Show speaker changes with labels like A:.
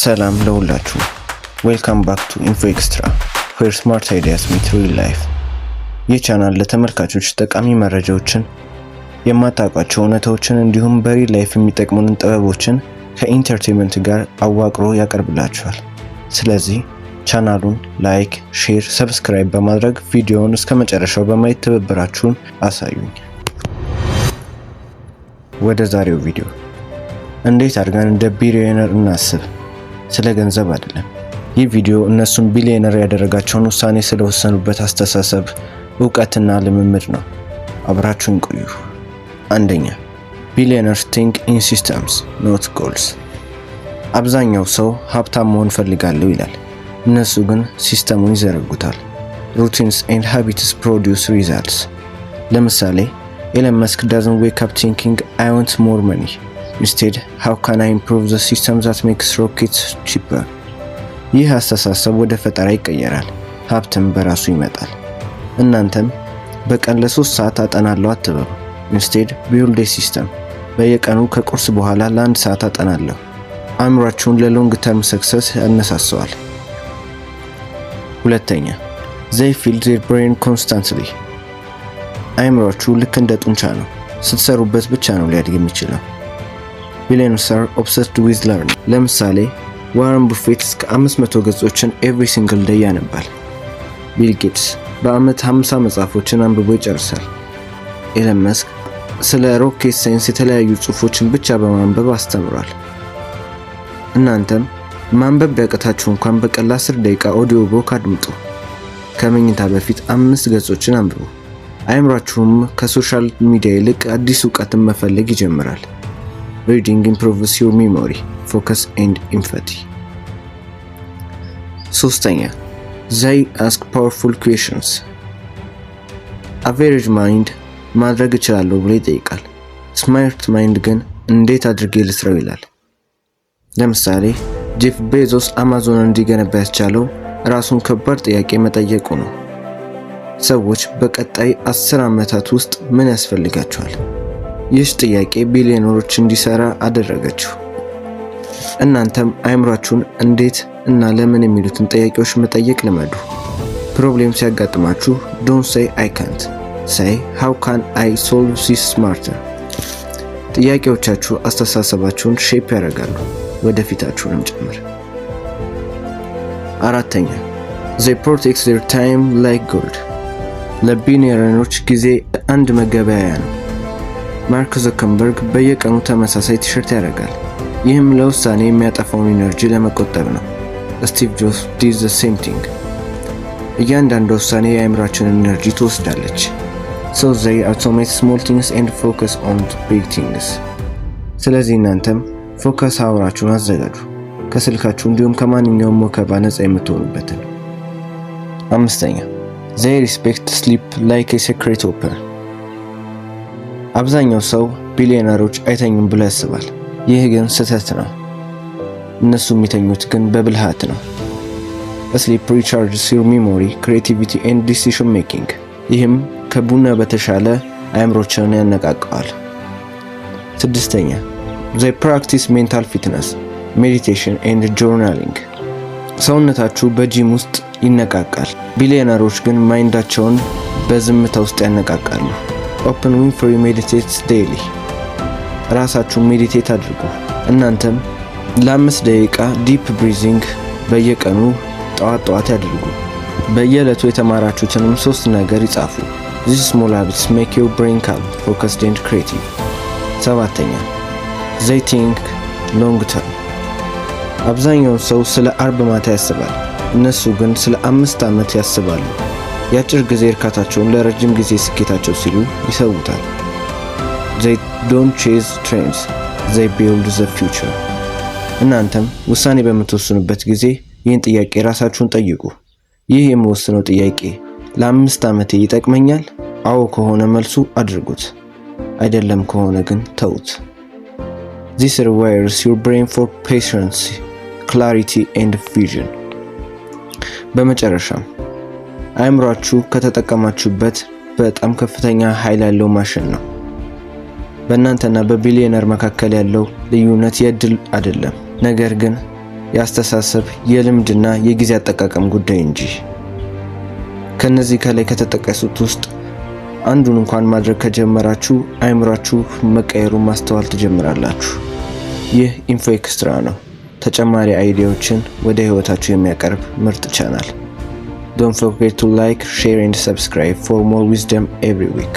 A: ሰላም ለሁላችሁ። ዌልካም ባክ ቱ ኢንፎ ኤክስትራ ዌር ስማርት አይዲያስ ሚት ሪል ላይፍ። ይህ ቻናል ለተመልካቾች ጠቃሚ መረጃዎችን፣ የማታውቋቸው እውነታዎችን እንዲሁም በሪል ላይፍ የሚጠቅሙንን ጥበቦችን ከኢንተርቴንመንት ጋር አዋቅሮ ያቀርብላችኋል። ስለዚህ ቻናሉን ላይክ፣ ሼር፣ ሰብስክራይብ በማድረግ ቪዲዮውን እስከ መጨረሻው በማየት ትብብራችሁን አሳዩኝ። ወደ ዛሬው ቪዲዮ። እንዴት አድርገን እንደ ቢሊዮነር እናስብ? ስለ ገንዘብ አይደለም። ይህ ቪዲዮ እነሱን ቢሊዮነር ያደረጋቸውን ውሳኔ ስለወሰኑበት አስተሳሰብ፣ እውቀትና ልምምድ ነው። አብራችሁን ቆዩ። አንደኛ፣ ቢሊዮነርስ ቲንክ ኢን ሲስተምስ ኖት ጎልስ። አብዛኛው ሰው ሀብታም መሆን ፈልጋለሁ ይላል። እነሱ ግን ሲስተሙን ይዘረጉታል። ሩቲንስ ኤንድ ሃቢትስ ፕሮዲውስ ሪዛልትስ። ለምሳሌ ኤለን መስክ doesn't wake up thinking I want more money. Instead, how can I improve the system that makes rockets cheaper? ይህ አስተሳሰብ ወደ ፈጠራ ይቀየራል። ሀብትም በራሱ ይመጣል። እናንተም በቀን ለ3 ሰዓት አጠናለሁ አትበሉ። Instead, build a system. በየቀኑ ከቁርስ በኋላ ለ1 ሰዓት አጠናለሁ። አእምሯችሁን ለሎንግ ተርም ሰክሰስ ያነሳሳዋል። ሁለተኛ፣ they fill their brain constantly. አእምሯችሁ ልክ እንደ ጡንቻ ነው። ስትሰሩበት ብቻ ነው ሊያድግ የሚችለው። ቢሊዮነርስ are obsessed with learning. ለምሳሌ ዋረን ቡፌት እስከ 500 ገጾችን every single day ያነባል። ቢል ጌትስ በአመት 50 መጽሐፎችን አንብቦ ይጨርሳል። ኤለን መስክ ስለ ሮኬት ሳይንስ የተለያዩ ጽሑፎችን ብቻ በማንበብ አስተምሯል። እናንተም ማንበብ ቢያቅታችሁ እንኳን በቀን 10 ደቂቃ ኦዲዮ ቡክ አድምጡ። ከመኝታ በፊት 5 ገጾችን አንብቡ። አእምሯችሁም ከሶሻል ሚዲያ ይልቅ አዲስ እውቀትን መፈለግ ይጀምራል። Reading improves your memory, focus and empathy. ሶስተኛ፣ they ask powerful questions. average mind ማድረግ እችላለሁ ብሎ ይጠይቃል። ስማርት ማይንድ ግን እንዴት አድርጌ ልስራው ይላል። ለምሳሌ ጄፍ ቤዞስ አማዞን እንዲገነባ ያስቻለው ራሱን ከባድ ጥያቄ መጠየቁ ነው። ሰዎች በቀጣይ 10 ዓመታት ውስጥ ምን ያስፈልጋቸዋል? ይህ ጥያቄ ቢሊዮነሮች እንዲሰራ አደረገችው። እናንተም አእምሯችሁን እንዴት እና ለምን የሚሉትን ጥያቄዎች መጠየቅ ልመዱ። ፕሮብሌም ሲያጋጥማችሁ don't say I can't, say how can I solve this smarter. ጥያቄዎቻችሁ አስተሳሰባችሁን ሼፕ ያደርጋሉ፣ ወደፊታችሁንም ጭምር። አራተኛ፣ they protect their time like gold. ለቢሊዮነሮች ጊዜ አንድ መገበያያ ነው። ማርክ ዘከርበርግ በየቀኑ ተመሳሳይ ቲሸርት ያደርጋል። ይህም ለውሳኔ የሚያጠፋውን ኢነርጂ ለመቆጠብ ነው። ስቲቭ ጆብስ did the same thing. እያንዳንዱ ውሳኔ የአእምሯችንን ኢነርጂ ትወስዳለች። So they automate small things and focus on big things. ስለዚህ እናንተም ፎከስ አውራችሁን አዘጋጁ፣ ከስልካችሁ እንዲሁም ከማንኛውም ወከባ ነፃ የምትሆኑበትን። አምስተኛ፣ they respect sleep like a secret weapon. አብዛኛው ሰው ቢሊዮነሮች አይተኙም ብሎ ያስባል። ይህ ግን ስህተት ነው። እነሱ የሚተኙት ግን በብልሃት ነው። Sleep recharges your memory, creativity and decision making. ይህም ከቡና በተሻለ አእምሮችን ያነቃቃዋል። ስድስተኛ፣ they practice mental fitness, meditation and journaling. ሰውነታችሁ በጂም ውስጥ ይነቃቃል። ቢሊዮነሮች ግን ማይንዳቸውን በዝምታ ውስጥ ያነቃቃሉ። ኦፕን ዊንፍሪ ሜዲቴትስ ዴይሊ። ራሳችሁን ሜዲቴት አድርጉ። እናንተም ለ5 ደቂቃ ዲፕ ብሪዚንግ በየቀኑ ጠዋት ያድርጉ። በየዕለቱ የተማራችሁትንም 3 ነገር ይጻፉ። These small habits make your brain calm, focused and creative. ሰባተኛ፣ they think long term. አብዛኛው ሰው ስለ አርብ ማታ ያስባል። እነሱ ግን ስለ 5 ዓመት ያስባሉ። የአጭር ጊዜ እርካታቸውን ለረጅም ጊዜ ስኬታቸው ሲሉ ይሰውታል። they don't chase trends, they build the future. እናንተም ውሳኔ በምትወስኑበት ጊዜ ይህን ጥያቄ ራሳችሁን ጠይቁ። ይህ የምወስነው ጥያቄ ለ5 ዓመቴ ይጠቅመኛል? አዎ ከሆነ መልሱ አድርጉት፣ አይደለም ከሆነ ግን ተውት። This rewires your brain for patience, clarity and vision. በመጨረሻም አእምሯችሁ ከተጠቀማችሁበት በጣም ከፍተኛ ኃይል ያለው ማሽን ነው። በእናንተና በቢሊዮነር መካከል ያለው ልዩነት የእድል አይደለም፣ ነገር ግን የአስተሳሰብ፣ የልምድና የጊዜ አጠቃቀም ጉዳይ እንጂ። ከነዚህ ከላይ ከተጠቀሱት ውስጥ አንዱን እንኳን ማድረግ ከጀመራችሁ አእምሯችሁ መቀየሩን ማስተዋል ትጀምራላችሁ። ይህ ኢንፎ ኤክስትራ ነው፣ ተጨማሪ አይዲያዎችን ወደ ህይወታችሁ የሚያቀርብ ምርጥ ቻናል። Don't forget to like, share and subscribe for more wisdom every week.